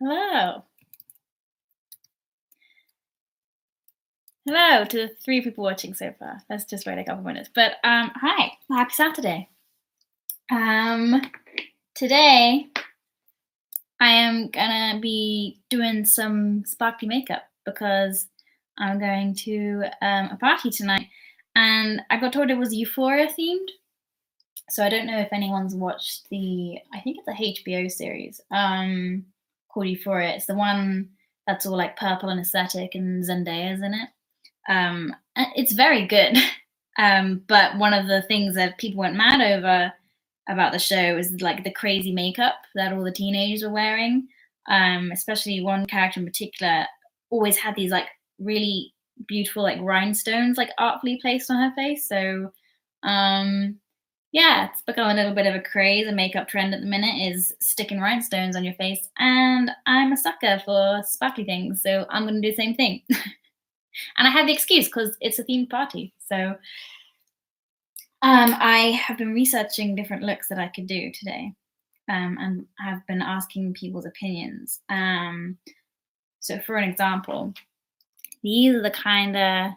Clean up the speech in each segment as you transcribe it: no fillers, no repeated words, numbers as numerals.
Hello. Hello to the 3 people watching so far. Let's just wait a couple minutes. But hi, happy Saturday. Today I am gonna be doing some sparkly makeup because I'm going to a party tonight, and I got told it was Euphoria themed. So I don't know if anyone's watched I think it's a HBO series called Euphoria. It's the one that's all like purple and aesthetic and Zendaya's in it. It's very good. But one of the things that people went mad over about the show is like the crazy makeup that all the teenagers were wearing. Especially one character in particular always had these like really beautiful like rhinestones like artfully placed on her face. So yeah, it's become a little bit of a craze. A makeup trend at the minute is sticking rhinestones on your face, and I'm a sucker for sparkly things, so I'm going to do the same thing. And I have the excuse because it's a themed party. So I have been researching different looks that I could do today, and have been asking people's opinions. So for an example, these are the kind of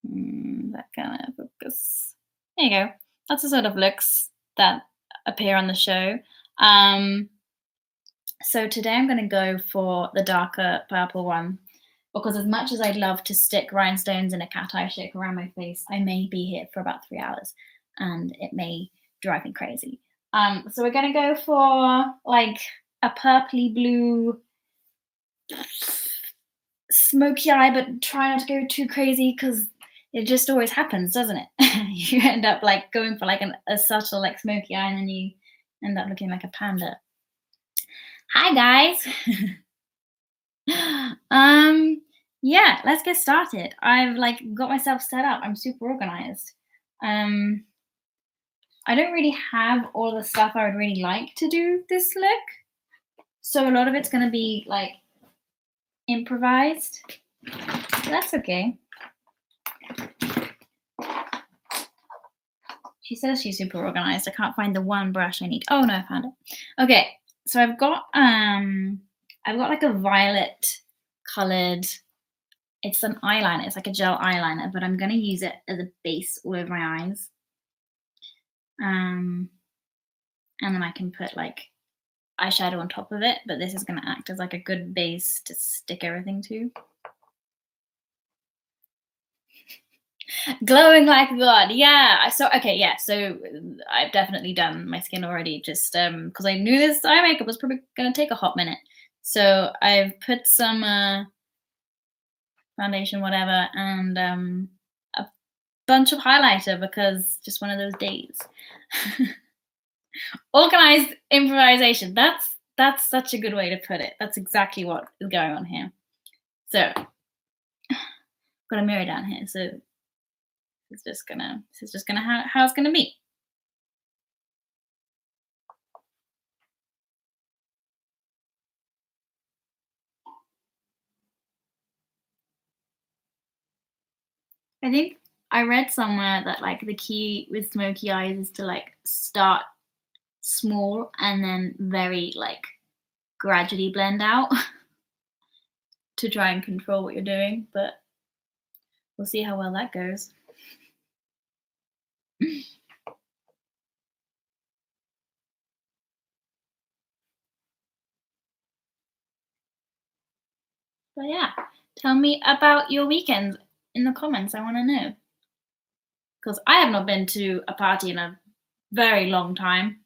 that kind of focus. There you go. That's the sort of looks that appear on the show. So today I'm going to go for the darker purple one because as much as I'd love to stick rhinestones in a cat eye shape around my face, I may be here for about 3 hours and it may drive me crazy. So we're going to go for like a purpley blue smoky eye, but try not to go too crazy because it just always happens, doesn't it? You end up like going for like a subtle like smoky eye and then you end up looking like a panda. Hi guys. Yeah, let's get started. I've like got myself set up. I'm super organized. I don't really have all the stuff I would really like to do this look. So a lot of it's gonna be like improvised. That's okay. She says she's super organized. I can't find the one brush I need. Oh no, I found it. Okay, so I've got like a violet colored. It's an eyeliner. It's like a gel eyeliner, but I'm gonna use it as a base all over my eyes. And then I can put like eyeshadow on top of it, but this is gonna act as like a good base to stick everything to. Glowing like God. Yeah. So okay, yeah. So I've definitely done my skin already just because I knew this eye makeup was probably gonna take a hot minute. So I've put some foundation, whatever, and a bunch of highlighter because just one of those days. Organized improvisation. That's such a good way to put it. That's exactly what is going on here. So got a mirror down here, so this is just gonna how it's gonna be. I think I read somewhere that like the key with smoky eyes is to like start small and then very like gradually blend out to try and control what you're doing, but we'll see how well that goes. But yeah, tell me about your weekends in the comments. I want to know because I have not been to a party in a very long time.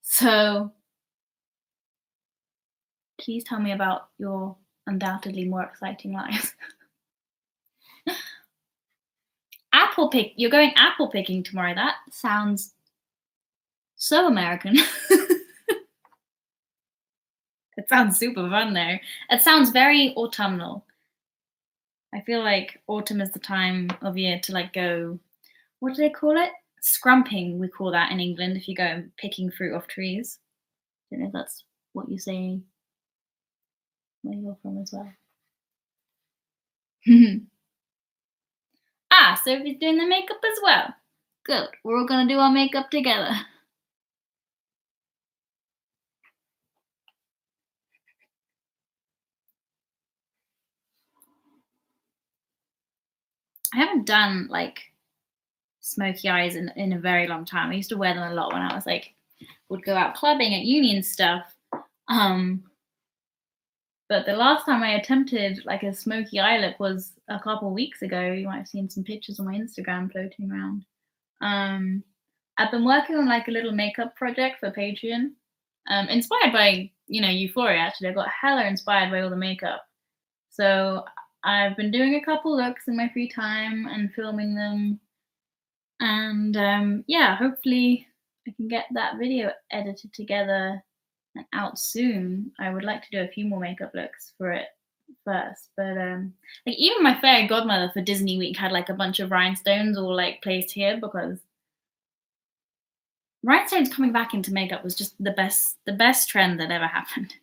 So please tell me about your undoubtedly more exciting lives. Apple pick. You're going apple picking tomorrow. That sounds so American. It sounds super fun though. It sounds very autumnal. I feel like autumn is the time of year to like go, what do they call it? Scrumping, we call that in England if you go picking fruit off trees. I don't know if that's what you say where you're from as well. Sophie's doing the makeup as well. Good. We're all gonna do our makeup together. I haven't done like smoky eyes in a very long time. I used to wear them a lot when I was like, would go out clubbing at uni and stuff. But the last time I attempted like a smoky eye look was a couple weeks ago. You might have seen some pictures on my Instagram floating around. I've been working on like a little makeup project for Patreon, inspired by Euphoria. Actually, I got hella inspired by all the makeup. So I've been doing a couple looks in my free time and filming them, and yeah, hopefully I can get that video edited together and out soon. I would like to do a few more makeup looks for it first, but like even my fairy godmother for Disney Week had like a bunch of rhinestones all like placed here because rhinestones coming back into makeup was just the best trend that ever happened.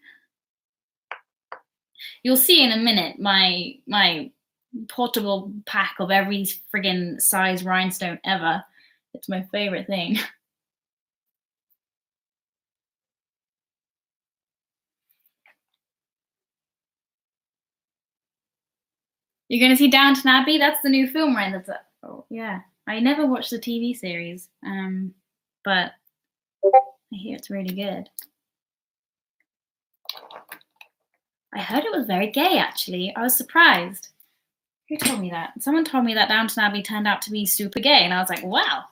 You'll see in a minute my portable pack of every friggin' size rhinestone ever. It's my favorite thing. You're gonna see Downton Abbey? That's the new film, right? Oh yeah. I never watched the TV series, but I hear it's really good. I heard it was very gay, actually. I was surprised. Who told me that? Someone told me that Downton Abbey turned out to be super gay, and I was like, wow.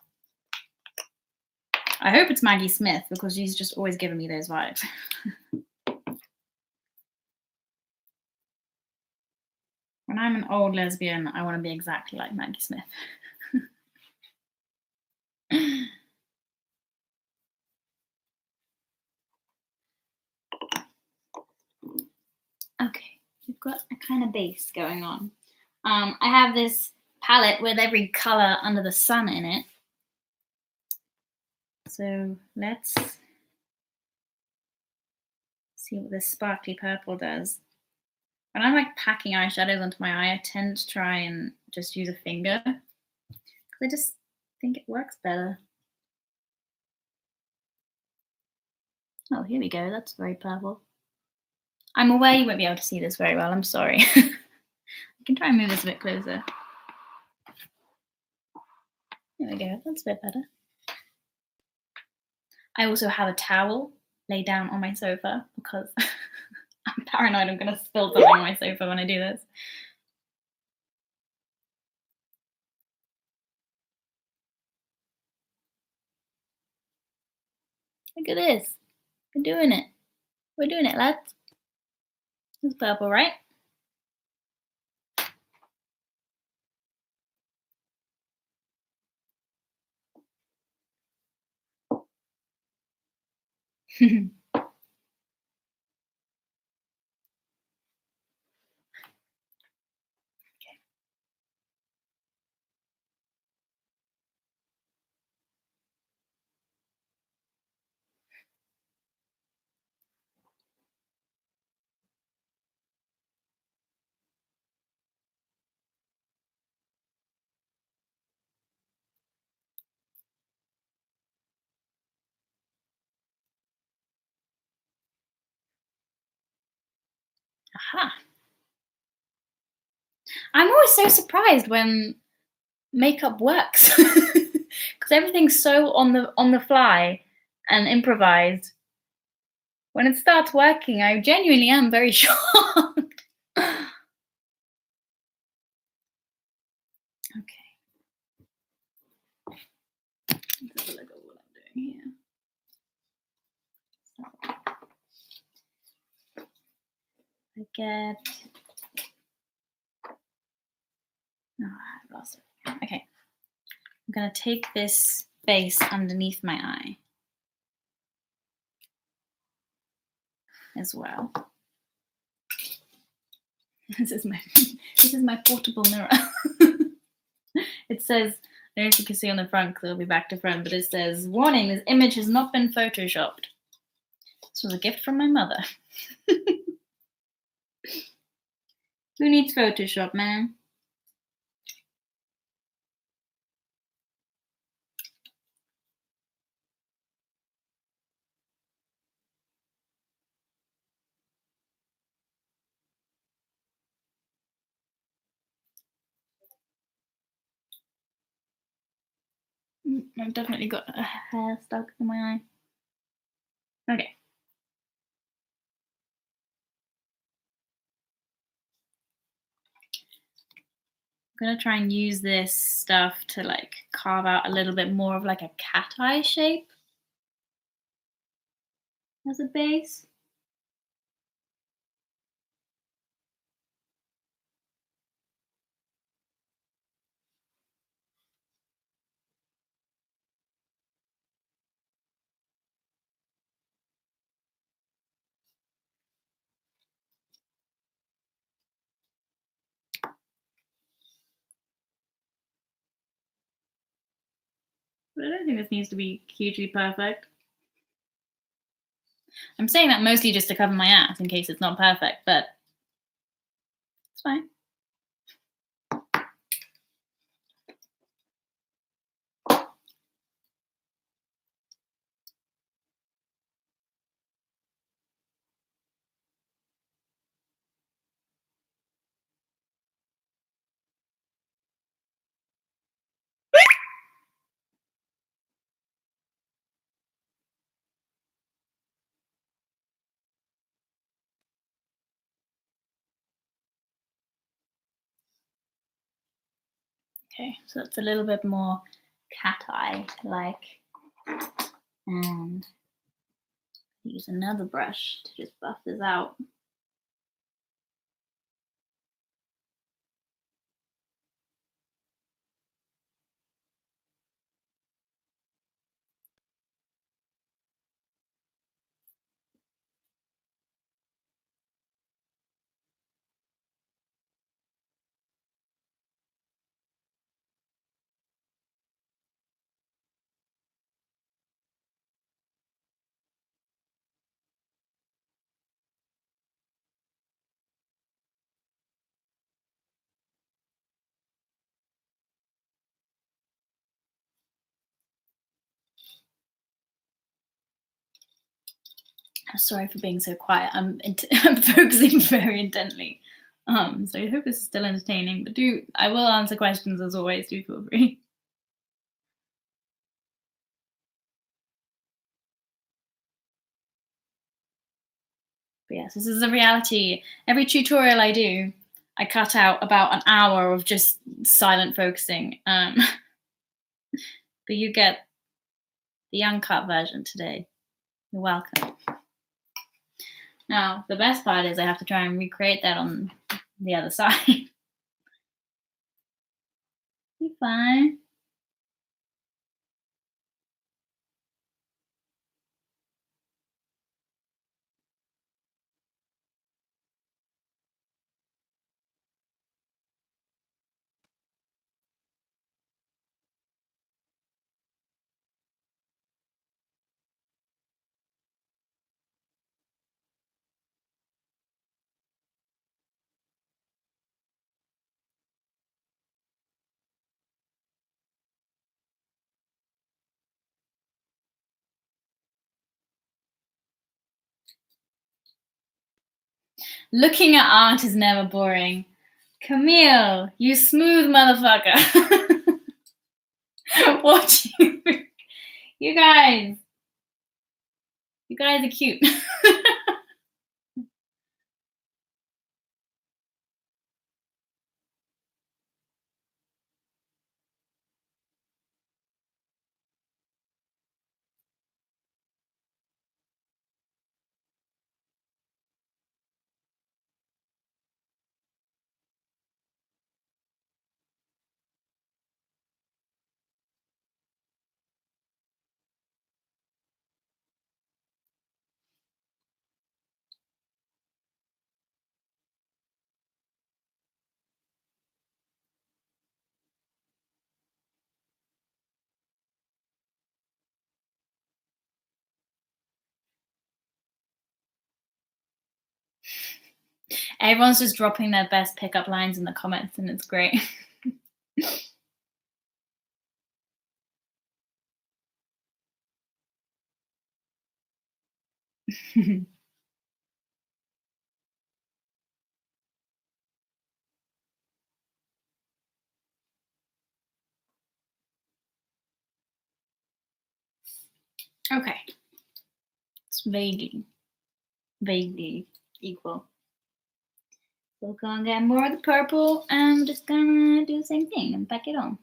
I hope it's Maggie Smith because she's just always giving me those vibes. When I'm an old lesbian, I want to be exactly like Maggie Smith. Okay, we've got a kind of base going on. I have this palette with every color under the sun in it. So let's see what this sparkly purple does. When I'm like packing eyeshadows onto my eye, I tend to try and just use a finger because I just think it works better. Oh, here we go. That's very purple. I'm aware you won't be able to see this very well. I'm sorry. I can try and move this a bit closer. There we go. That's a bit better. I also have a towel laid down on my sofa because I'm paranoid I'm going to spill something on my sofa when I do this. Look at this. We're doing it. We're doing it, lads. It's purple, right? Aha. I'm always so surprised when makeup works because everything's so on the fly and improvised. When it starts working, I genuinely am very shocked. Okay. Let's have a look at what I'm doing here. I get. No, I've lost it. Okay. I'm gonna take this base underneath my eye as well. This is my portable mirror. It says, I don't know if you can see on the front because it'll be back to front, but it says, warning, this image has not been photoshopped. This was a gift from my mother. Who needs Photoshop, man? I've definitely got a hair stuck in my eye. Okay. I'm gonna try and use this stuff to like carve out a little bit more of like a cat eye shape as a base. But I don't think this needs to be hugely perfect. I'm saying that mostly just to cover my ass in case it's not perfect, but it's fine. Okay, so it's a little bit more cat eye like. And use another brush to just buff this out. Sorry for being so quiet. I'm focusing very intently. So I hope this is still entertaining. But I will answer questions as always. Do feel free. But yes, this is a reality. Every tutorial I do, I cut out about an hour of just silent focusing. But you get the uncut version today. You're welcome. Now, the best part is I have to try and recreate that on the other side. Be fine. Looking at art is never boring. Camille, you smooth motherfucker. What you guys? You guys are cute. Everyone's just dropping their best pickup lines in the comments, and it's great. Okay. It's vaguely equal. So we're gonna get more of the purple, and I'm just gonna do the same thing and pack it on.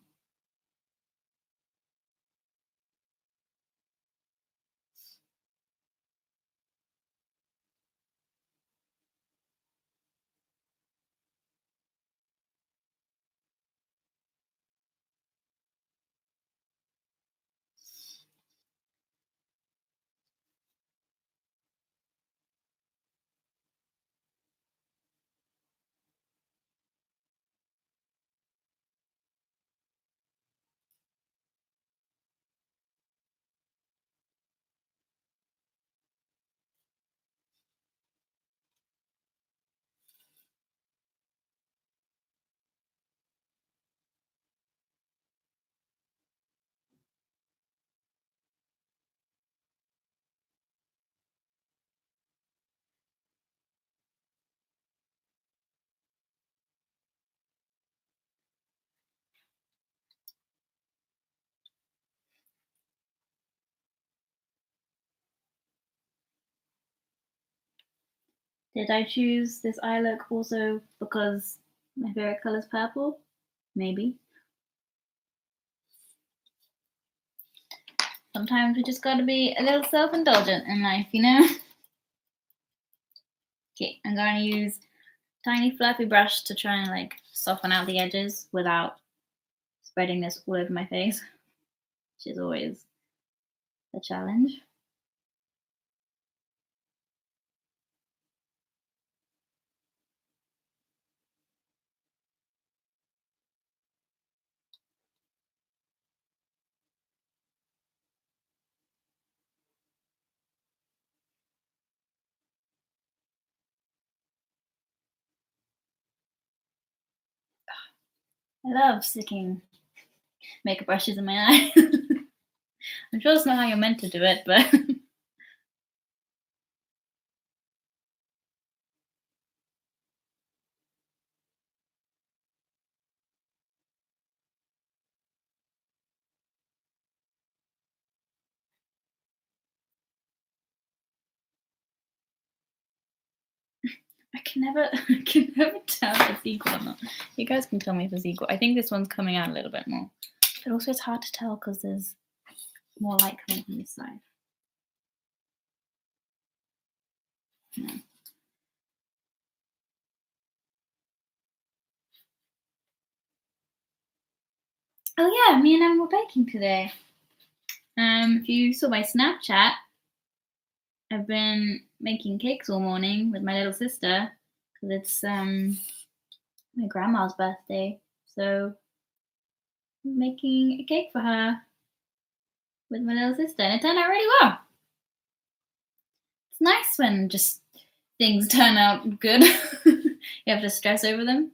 Did I choose this eye look also because my favorite color is purple? Maybe. Sometimes we just gotta be a little self-indulgent in life, you know? Okay, I'm gonna use tiny fluffy brush to try and like soften out the edges without spreading this all over my face, which is always a challenge. I love sticking makeup brushes in my eye. I'm sure that's not how you're meant to do it, but I can never tell if it's equal or not. You guys can tell me if it's equal. I think this one's coming out a little bit more, but also it's hard to tell because there's more light coming from this side. No. Oh yeah, me and Em were baking today. If you saw my Snapchat, I've been making cakes all morning with my little sister because it's my grandma's birthday. So I'm making a cake for her with my little sister, and it turned out really well. It's nice when just things turn out good. You have to stress over them.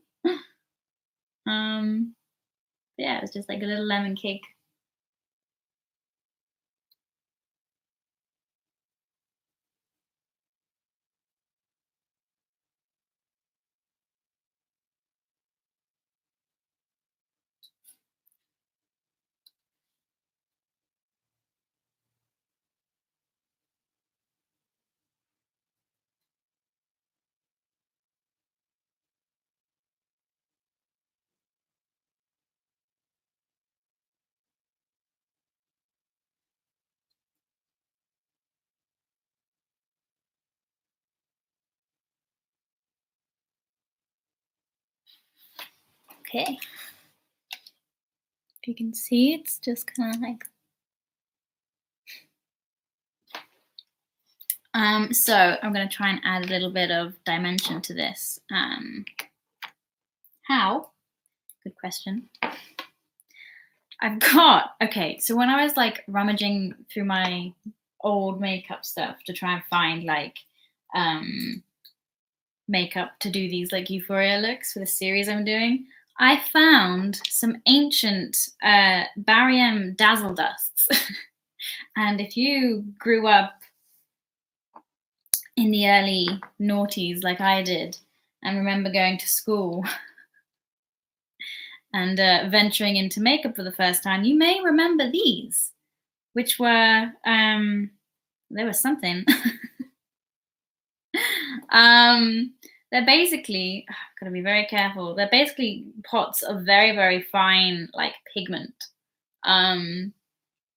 Yeah, it was just like a little lemon cake. Okay. If you can see, it's just kind of like so I'm going to try and add a little bit of dimension to this. How? Good question. Okay, so when I was like rummaging through my old makeup stuff to try and find like makeup to do these like Euphoria looks for the series I'm doing, I found some ancient barium dazzle dusts. And if you grew up in the early noughties like I did and remember going to school and venturing into makeup for the first time, you may remember these. which were there was something. They're basically gotta be very careful. They're basically pots of very, very fine like pigment. Um,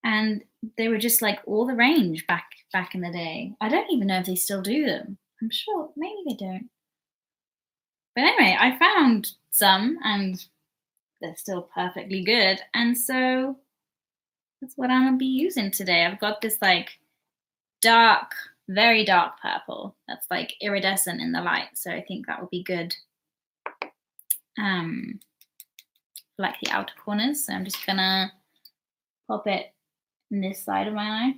and they were just like all the range back in the day. I don't even know if they still do them. I'm sure maybe they don't. But anyway, I found some and they're still perfectly good. And so that's what I'm gonna be using today. I've got this like dark, very dark purple that's like iridescent in the light. So I think that will be good. Like the outer corners. So I'm just gonna pop it in this side of my eye.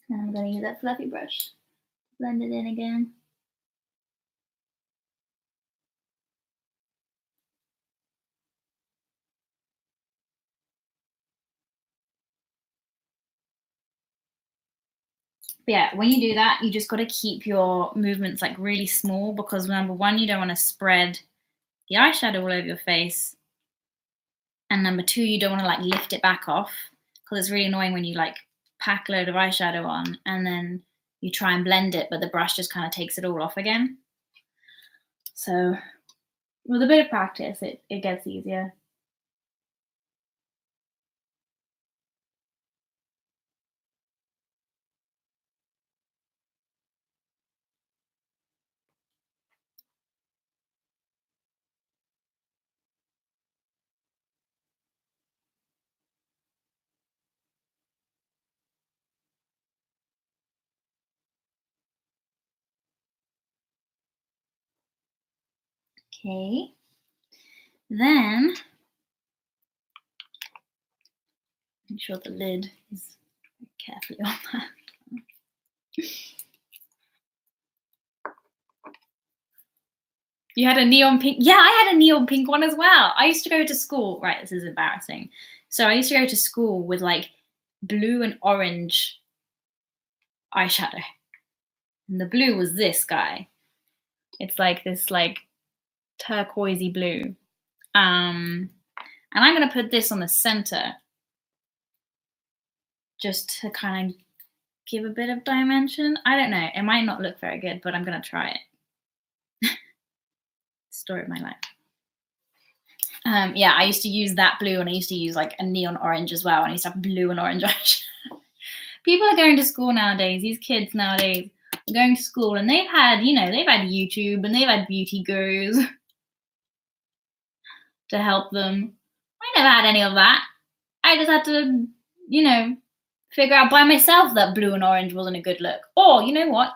And I'm gonna use that fluffy brush. Blend it in again. But yeah, when you do that, you just got to keep your movements like really small because number one, you don't want to spread the eyeshadow all over your face. And number two, you don't want to like lift it back off because it's really annoying when you like pack a load of eyeshadow on and then you try and blend it, but the brush just kind of takes it all off again. So with a bit of practice, it gets easier. Okay. Then make sure the lid is carefully on that. You had a neon pink? Yeah, I had a neon pink one as well. I used to go to school. Right, this is embarrassing. So I used to go to school with like blue and orange eyeshadow. And the blue was this guy. It's like this like turquoisey blue. And I'm gonna put this on the center just to kind of give a bit of dimension. I don't know. It might not look very good, but I'm gonna try it. Story of my life. Yeah, I used to use that blue and I used to use like a neon orange as well. And I used to have blue and orange eyeshadow. People are going to school nowadays. These kids nowadays are going to school and they've had, they've had YouTube and they've had beauty gurus to help them. I never had any of that. I just had to, figure out by myself that blue and orange wasn't a good look. Or you know what?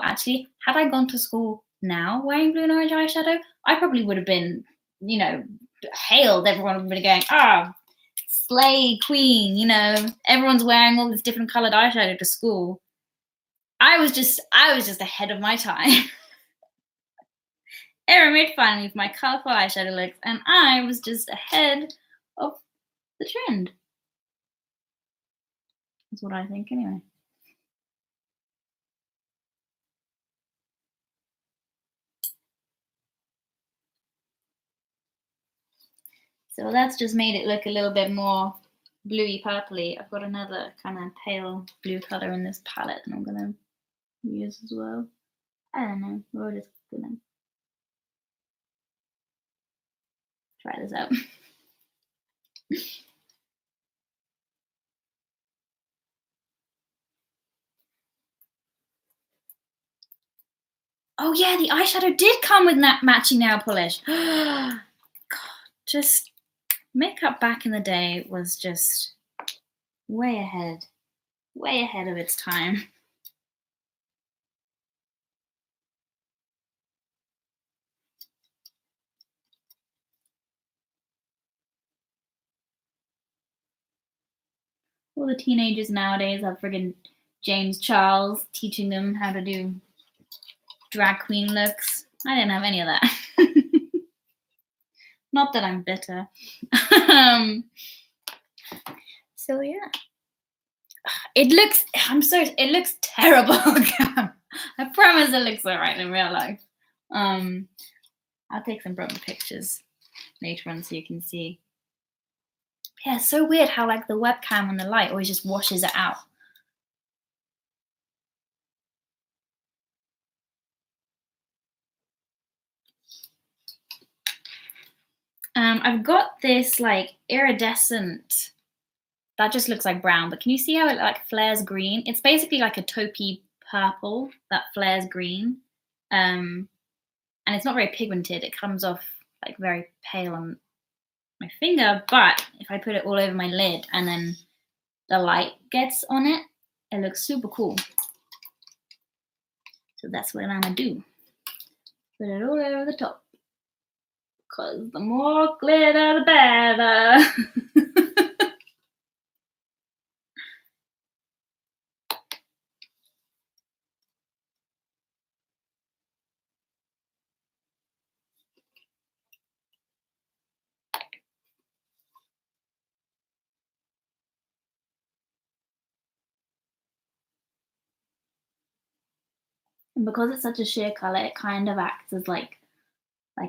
Actually, had I gone to school now wearing blue and orange eyeshadow, I probably would have been, hailed. Everyone would have been going, slay queen, everyone's wearing all this different colored eyeshadow to school. I was just ahead of my time. Everyone made fun of me for my colorful eyeshadow looks, and I was just ahead of the trend. That's what I think anyway. So that's just made it look a little bit more bluey purpley. I've got another kind of pale blue color in this palette and I'm gonna use as well. I don't know, we're just gonna try this out. Oh yeah, the eyeshadow did come with matching nail polish. God, just makeup back in the day was just way ahead of its time. All the teenagers nowadays have friggin' James Charles teaching them how to do drag queen looks. I didn't have any of that. Not that I'm bitter. So yeah. It looks, it looks terrible. I promise it looks all right in real life. I'll take some proper pictures later on so you can see. Yeah, it's so weird how like the webcam and the light always just washes it out. I've got this like iridescent that just looks like brown, but can you see how it like flares green? It's basically like a taupey purple that flares green. And it's not very pigmented. It comes off like very pale on my finger, but if I put it all over my lid and then the light gets on it, it looks super cool. So that's what I'm gonna do. Put it all over the top. Because the more glitter, the better. And because it's such a sheer color, it kind of acts as like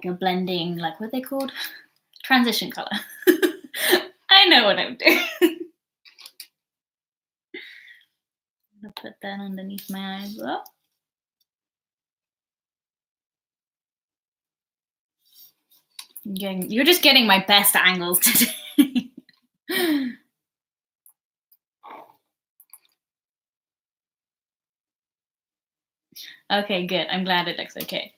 a blending, like what are they called? Transition color. I know what I'm doing. I'll put that underneath my eyes as well. You're just getting my best angles today. Okay, good. I'm glad it looks okay.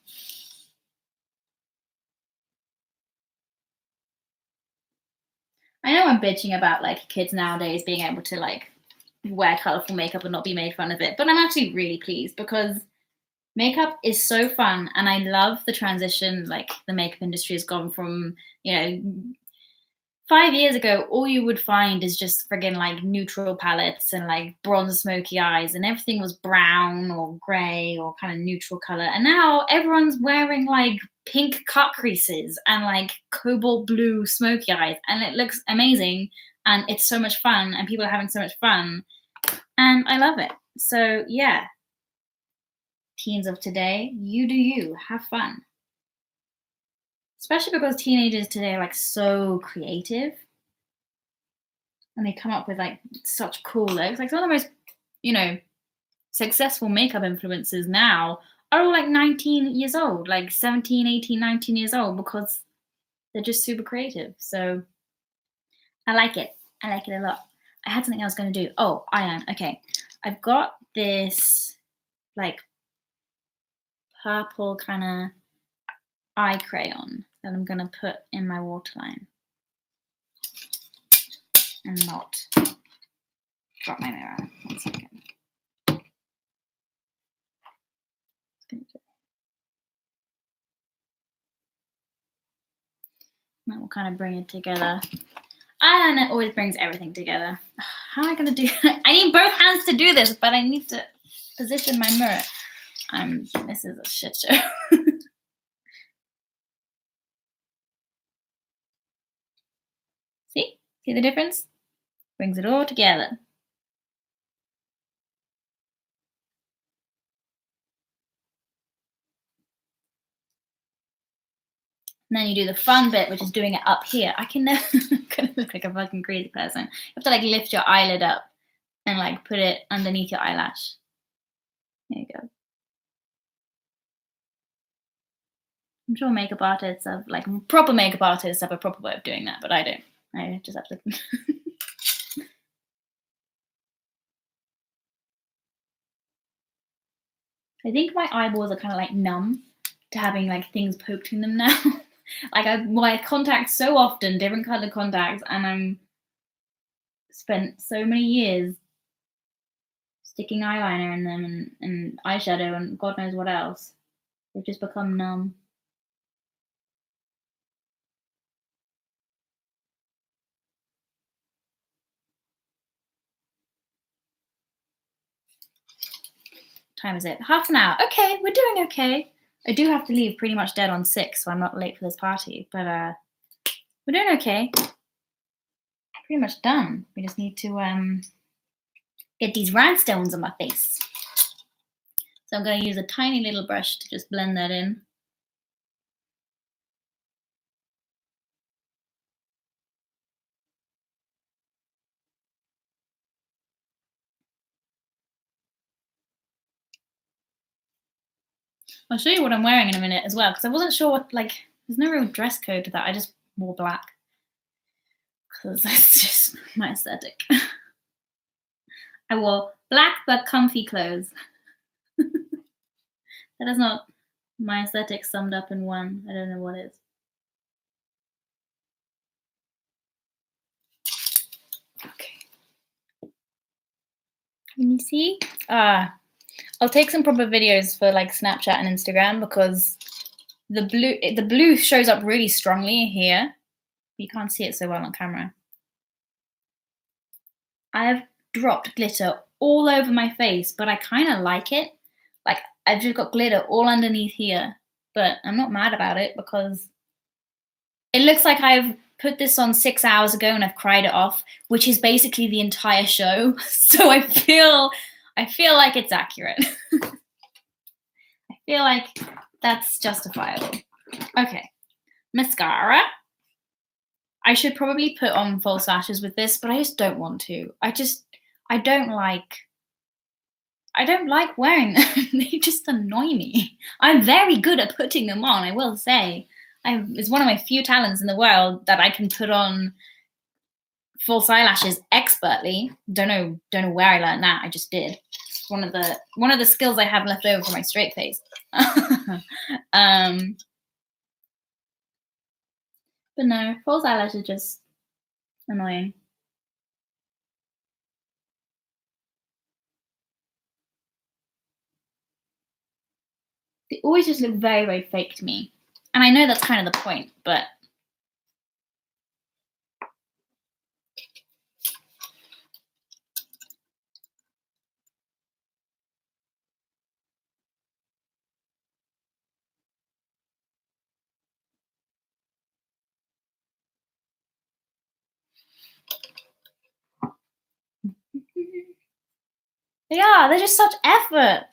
I know I'm bitching about like kids nowadays being able to like wear colorful makeup and not be made fun of it, but I'm actually really pleased because makeup is so fun and I love the transition like the makeup industry has gone from, 5 years ago, all you would find is just friggin' like neutral palettes and like bronze smoky eyes, and everything was brown or gray or kind of neutral color. And now everyone's wearing like pink cut creases and like cobalt blue smoky eyes, and it looks amazing. And it's so much fun, and people are having so much fun, and I love it. So, yeah, teens of today, you do you, have fun. Especially because teenagers today are like so creative and they come up with like such cool looks. Like some of the most, successful makeup influencers now are all like 19 years old, like 17, 18, 19 years old because they're just super creative. So I like it. I like it a lot. I had something I was going to do. Oh, iron. Okay. I've got this like purple kind of eye crayon that I'm going to put in my waterline and not drop my mirror. 1 second. That will kind of bring it together. And it always brings everything together. How am I going to do it? I need both hands to do this, but I need to position my mirror. This is a shit show. See? See the difference? Brings it all together. And then you do the fun bit, which is doing it up here. I can never gonna look like a fucking crazy person. You have to like lift your eyelid up and like put it underneath your eyelash. There you go. I'm sure makeup artists have like proper makeup artists have a proper way of doing that, but I don't. I just have to. I think my eyeballs are kind of like numb to having like things poked in them now. Like I wear contacts so often, different colored contacts, and I'm spent so many years sticking eyeliner in them and eyeshadow and God knows what else. They've just become numb. Time is it? Half an hour. Okay, we're doing okay. I do have to leave pretty much dead on 6, so I'm not late for this party. But we're doing okay. Pretty much done. We just need to get these rhinestones on my face. So I'm going to use a tiny little brush to just blend that in. I'll show you what I'm wearing in a minute as well, because I wasn't sure what, like, there's no real dress code to that. I just wore black because that's just my aesthetic. I wore black but comfy clothes. That is not my aesthetic summed up in one. I don't know what is. Okay. Can you see? I'll take some proper videos for like Snapchat and Instagram because the blue shows up really strongly here. You can't see it so well on camera. I have dropped glitter all over my face, but I kind of like it. Like, I've just got glitter all underneath here, but I'm not mad about it because it looks like I've put this on 6 hours ago and I've cried it off, which is basically the entire show. So I feel like it's accurate. I feel like that's justifiable. Okay, mascara. I should probably put on false lashes with this, but I just don't want to. I don't like wearing them. They just annoy me. I'm very good at putting them on, I will say. It's one of my few talents in the world that I can put on false eyelashes expertly. Don't know where I learned that. I just did. It's one of the skills I have left over for my straight face. But no, false eyelashes are just annoying. They always just look very, very fake to me. And I know that's kind of the point, but they're just such effort.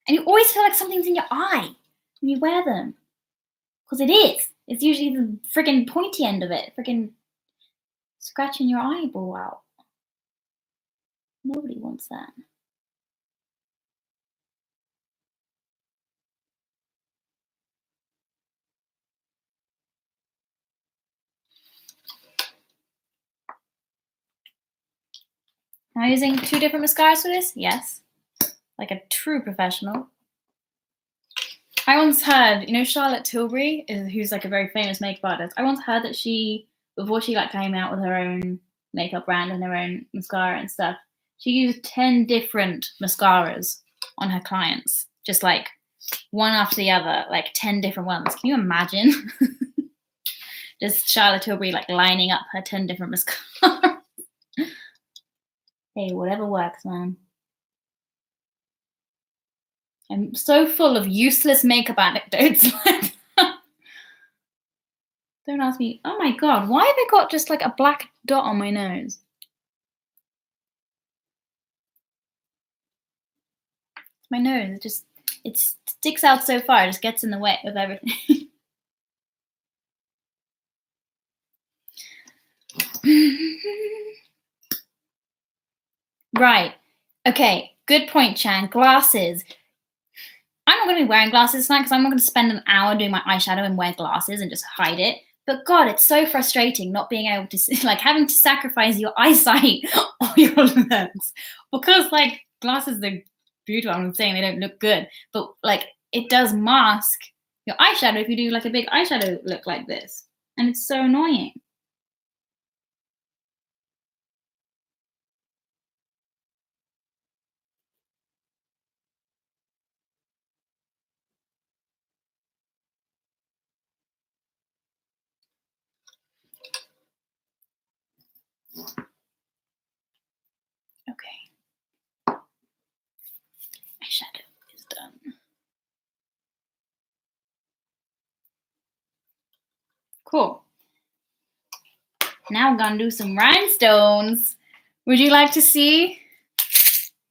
And you always feel like something's in your eye when you wear them. Because it is. It's usually the freaking pointy end of it. Freaking scratching your eyeball out. Nobody wants that. Am I using 2 different mascaras for this? Yes. Like a true professional. I once heard, you know, Charlotte Tilbury, who's like a very famous makeup artist. I once heard that before she like came out with her own makeup brand and her own mascara and stuff, she used 10 different mascaras on her clients, just like one after the other, like 10 different ones. Can you imagine? Just Charlotte Tilbury like lining up her 10 different mascaras. Hey, whatever works, man. I'm so full of useless makeup anecdotes. Don't ask me. Oh my god, why have I got just like a black dot on my nose? My nose, it sticks out so far, it just gets in the way of everything. Right. Okay, good point, Chan. Glasses. I'm not going to be wearing glasses tonight because I'm not going to spend an hour doing my eyeshadow and wear glasses and just hide it. But God, it's so frustrating not being able to see, like having to sacrifice your eyesight or your lens because like glasses are beautiful. I'm not saying they don't look good, but like it does mask your eyeshadow if you do like a big eyeshadow look like this, and it's so annoying. Okay. Eyeshadow is done. Cool. Now I'm gonna do some rhinestones. Would you like to see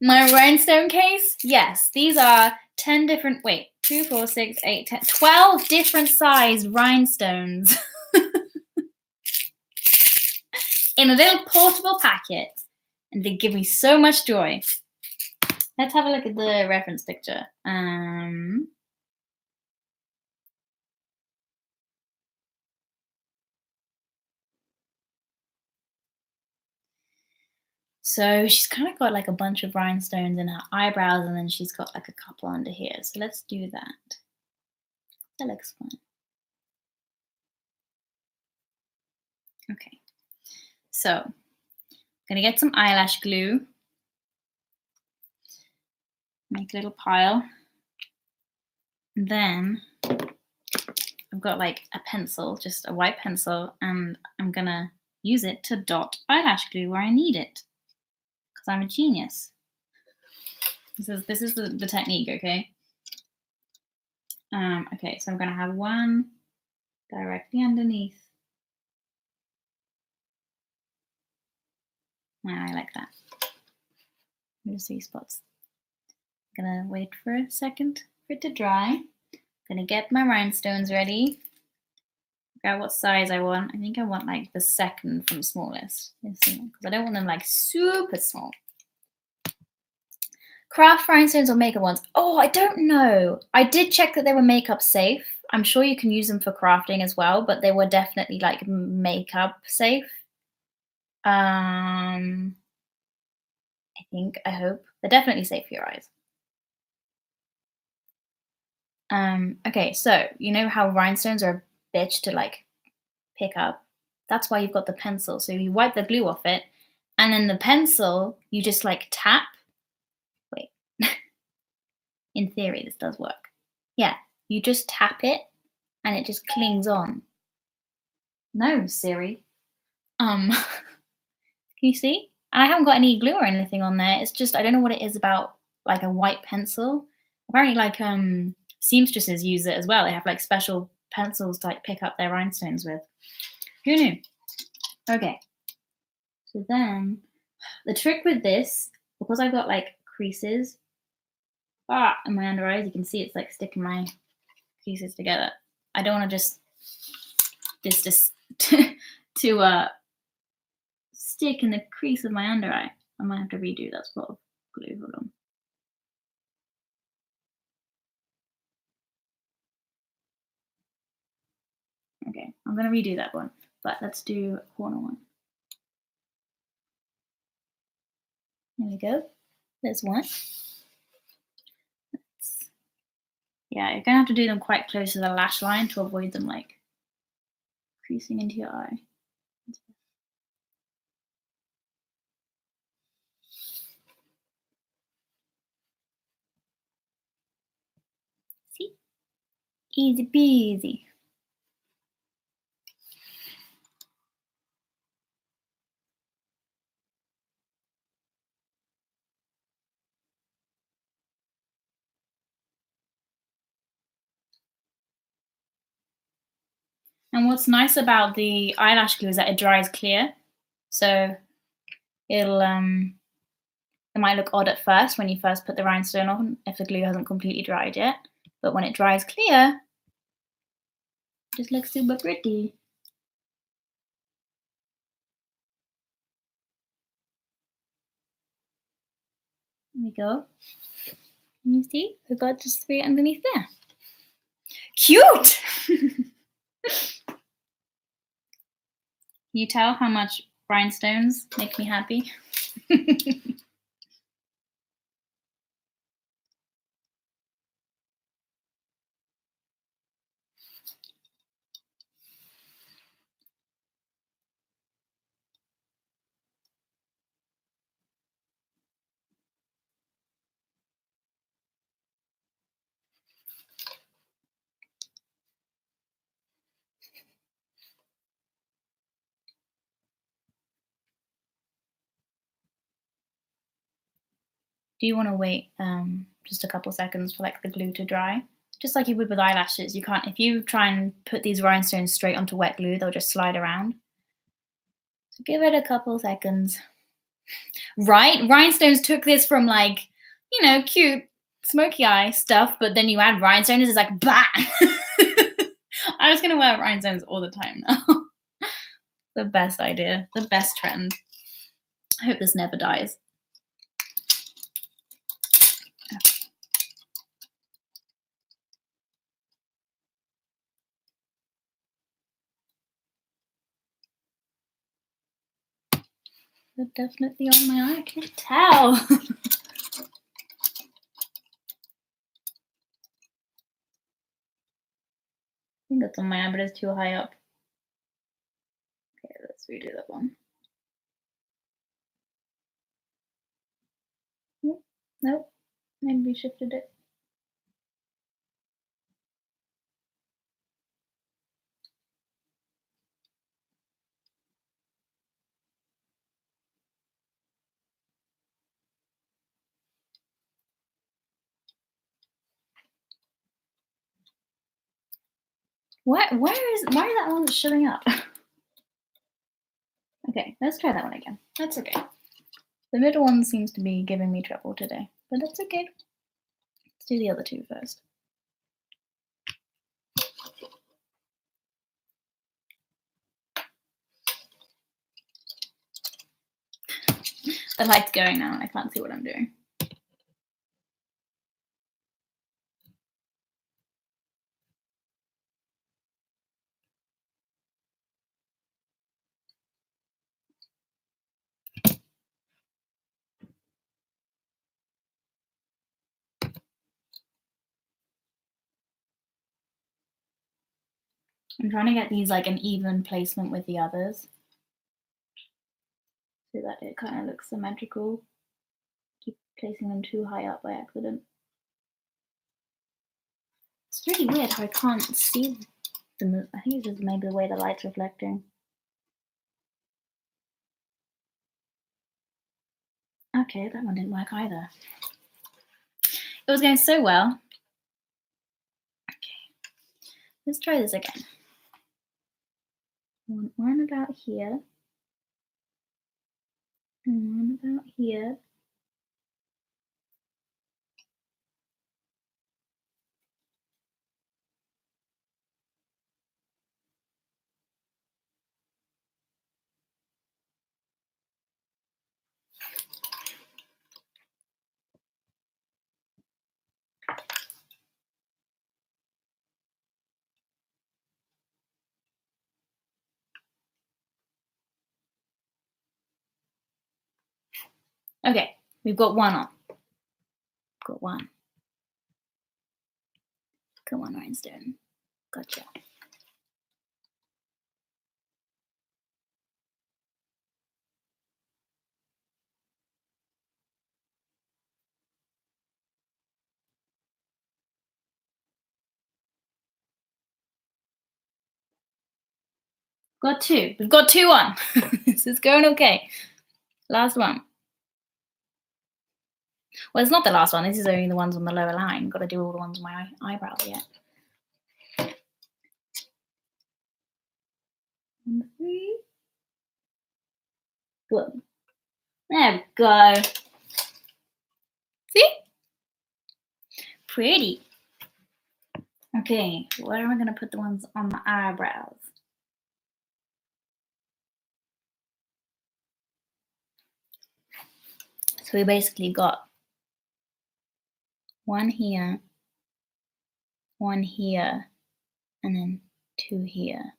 My rhinestone case? Yes, these are 10 different, 2, 4, 6, 8, 10, 12 different size rhinestones in a little portable packet, and they give me so much joy. Let's have a look at the reference picture. So she's kind of got like a bunch of rhinestones in her eyebrows, and then she's got like a couple under here. So let's do that. That looks fun. Okay. So I'm gonna get some eyelash glue. Make a little pile. And then I've got like a pencil, just a white pencil, and I'm gonna use it to dot eyelash glue where I need it, because I'm a genius. This is the technique, okay? Okay, so I'm gonna have one directly underneath my eye like that. There's 3 spots. I'm gonna wait for a second for it to dry. I'm gonna get my rhinestones ready. Figure out what size I want. I think I want like the second from smallest, because I don't want them like super small. Craft rhinestones or makeup ones? Oh, I don't know. I did check that they were makeup safe. I'm sure you can use them for crafting as well, but they were definitely like makeup safe. I hope. They're definitely safe for your eyes. Okay, so you know how rhinestones are a bitch to like pick up? That's why you've got the pencil. So you wipe the glue off it, and then the pencil, you just like tap. Wait. In theory, this does work. Yeah, you just tap it, and it just clings on. No, Siri. Can you see? I haven't got any glue or anything on there. It's just I don't know what it is about like a white pencil. Apparently, like seamstresses use it as well. They have like special pencils to like pick up their rhinestones with. Who knew? Okay. So then the trick with this, because I've got like creases in my under eyes, you can see it's like sticking my creases together. I don't want to just to stick in the crease of my under eye. I might have to redo that spot of glue. Hold on. Okay, I'm gonna redo that one, but let's do a corner one. There we go. There's one. Yeah, you're gonna have to do them quite close to the lash line to avoid them like creasing into your eye. See? Easy peasy. And what's nice about the eyelash glue is that it dries clear. So it'll it might look odd at first when you first put the rhinestone on if the glue hasn't completely dried yet. But when it dries clear, it just looks super pretty. There we go. Can you see? We've got just 3 underneath there. Cute! Can you tell how much rhinestones make me happy? Do you want to wait just a couple seconds for like the glue to dry? Just like you would with eyelashes, you can't, if you try and put these rhinestones straight onto wet glue, they'll just slide around. So give it a couple seconds. Right? Rhinestones took this from like, you know, cute smoky eye stuff, but then you add rhinestones, it's like bah. I'm just gonna wear rhinestones all the time now. The best idea, the best trend. I hope this never dies. They're definitely on my eye, I can tell. I think it's on my eye, but it's too high up. Okay, let's redo that one. Nope, maybe we shifted it. Why is that one showing up? Okay, let's try that one again. That's okay. The middle one seems to be giving me trouble today, but that's okay. Let's do the other two first. The light's going now and I can't see what I'm doing. I'm trying to get these like an even placement with the others so that it kind of looks symmetrical. Keep placing them too high up by accident. It's really weird how I can't see them. I think it's just maybe the way the light's reflecting. Okay, that one didn't work either. It was going so well. Okay, let's try this again. One about here. And one about here. Okay, we've got one on. Got one. Come on, rhinestone. Gotcha. Got two. We've got two on. This is going okay. Last one. Well, it's not the last one. This is only the ones on the lower line. Got to do all the ones on my eyebrows yet. 1, 3. Good. There we go. See? Pretty. Okay, where am I going to put the ones on my eyebrows? So we basically got one here, and then two here.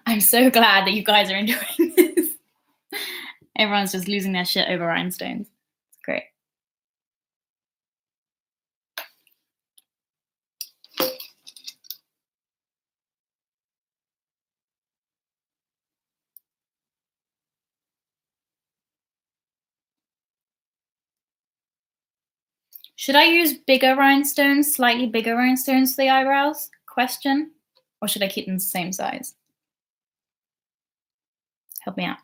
I'm so glad that you guys are enjoying this. Everyone's just losing their shit over rhinestones. It's great. Should I use bigger rhinestones, slightly bigger rhinestones for the eyebrows? Question. Or should I keep them the same size? Help me out.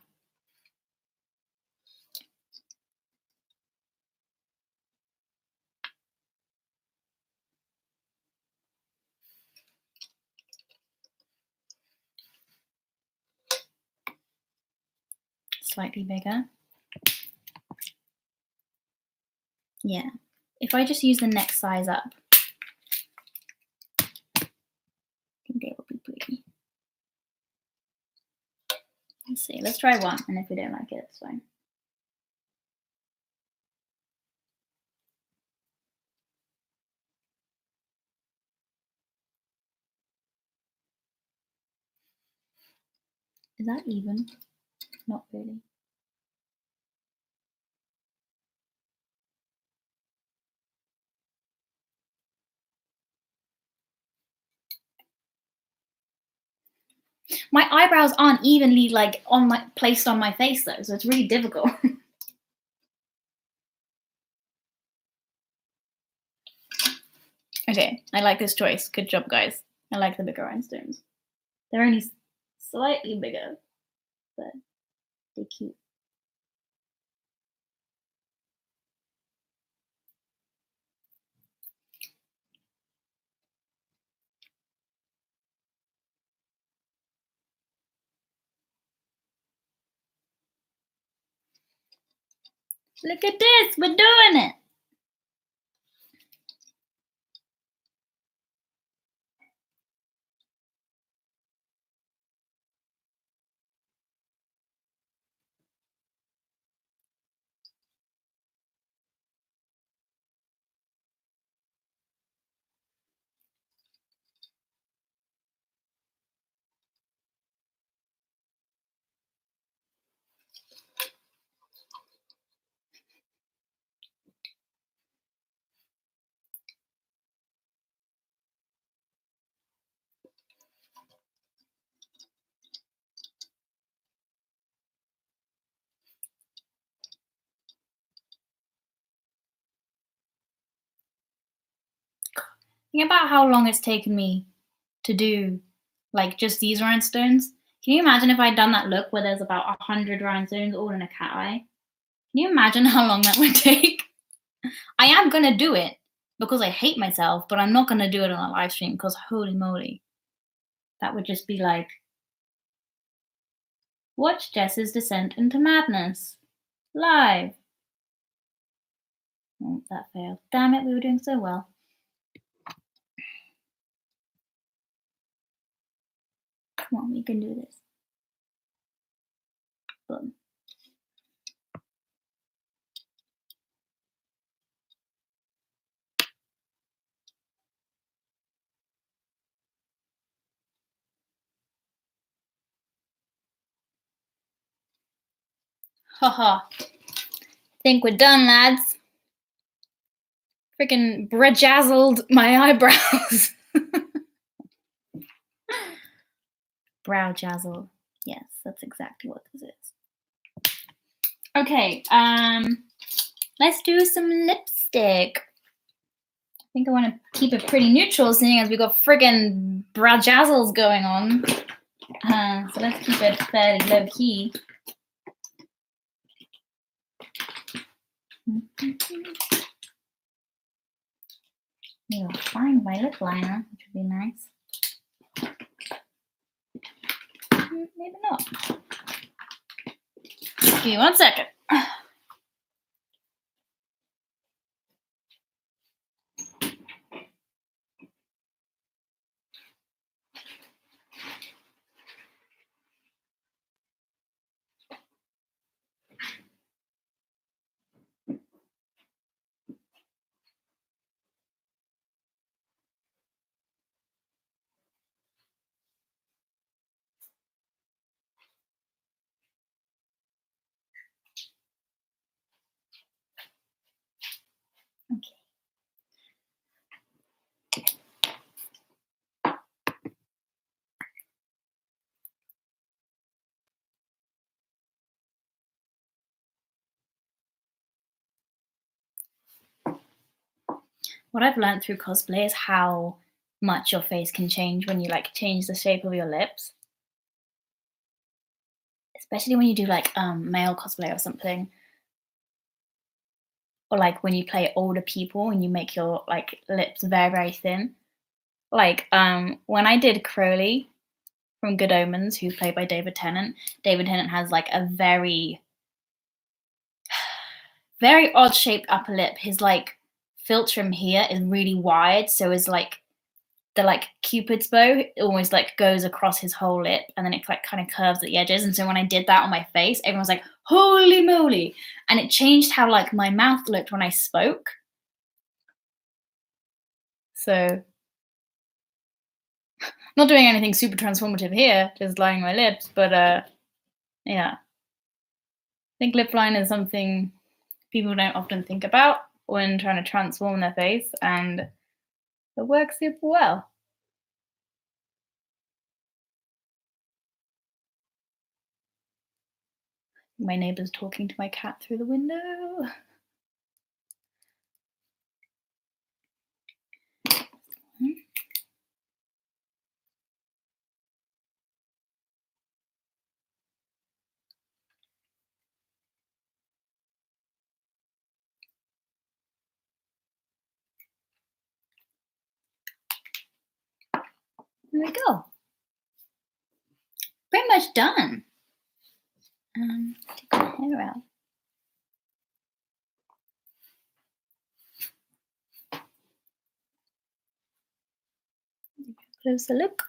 slightly bigger. Yeah, if I just use the next size up, I think they will be pretty. Let's see, let's try one, and if we don't like it, it's fine. Is that even? Not really. My eyebrows aren't evenly like placed on my face though, so it's really difficult. Okay, I like this choice. Good job, guys. I like the bigger rhinestones. They're only slightly bigger, but they're cute. Look at this, we're doing it. Think about how long it's taken me to do like just these rhinestones. Can you imagine if I'd done that look where there's about 100 rhinestones all in a cat eye? Can you imagine how long that would take? I am gonna do it because I hate myself, but I'm not gonna do it on a live stream because holy moly. That would just be like, watch Jess's descent into madness. Live. Oh, that failed. Damn it, we were doing so well. Come on, we can do this. Boom. Haha. Think we're done, lads. Freaking brajazzled my eyebrows. Brow jazzle. Yes, that's exactly what this is. Okay, let's do some lipstick. I think I want to keep it pretty neutral, seeing as we got friggin' brajazzles going on. So let's keep it fairly low key. Maybe I'll find my lip liner, which would be nice. Maybe not. Give me 1 second. Okay. What I've learned through cosplay is how much your face can change when you like change the shape of your lips. Especially when you do like male cosplay or something. Or like when you play older people and you make your like lips very, very thin. Like when I did Crowley from Good Omens, who's played by David Tennant has like a very very odd shaped upper lip. His like philtrum here is really wide, so his like the like cupid's bow almost like goes across his whole lip, and then it like kind of curves at the edges. And so when I did that on my face, everyone was like, holy moly. And it changed how like my mouth looked when I spoke. So not doing anything super transformative here, just lining my lips, but yeah. I think lip line is something people don't often think about when trying to transform their face, and it works super well. My neighbor's talking to my cat through the window. There we go. Pretty much done. Take my hair out. Closer look.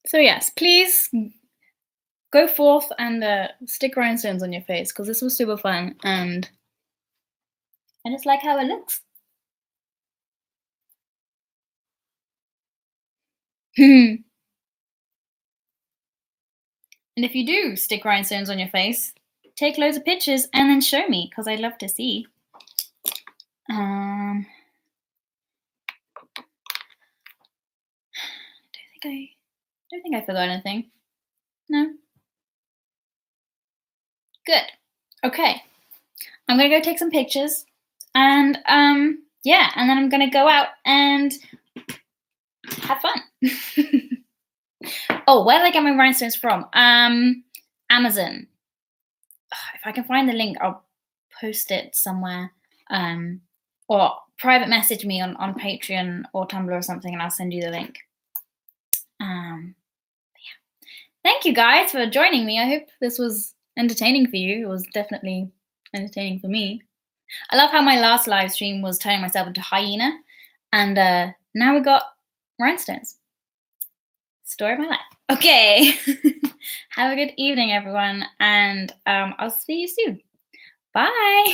So yes, please go forth and stick rhinestones on your face, because this was super fun, and I just like how it looks. And if you do stick rhinestones on your face, take loads of pictures and then show me, because I'd love to see. I don't think I forgot anything. No. Good. Okay. I'm gonna go take some pictures, and yeah, and then I'm gonna go out and have fun. Oh, where did I get my rhinestones from? Amazon. If I can find the link, I'll post it somewhere. Or private message me on Patreon or Tumblr or something, and I'll send you the link. Yeah. Thank you guys for joining me. I hope this was entertaining for you. It was definitely entertaining for me. I love how my last live stream was turning myself into hyena, and now we got rhinestones. Story of my life. Okay. Have a good evening, everyone, and I'll see you soon. Bye.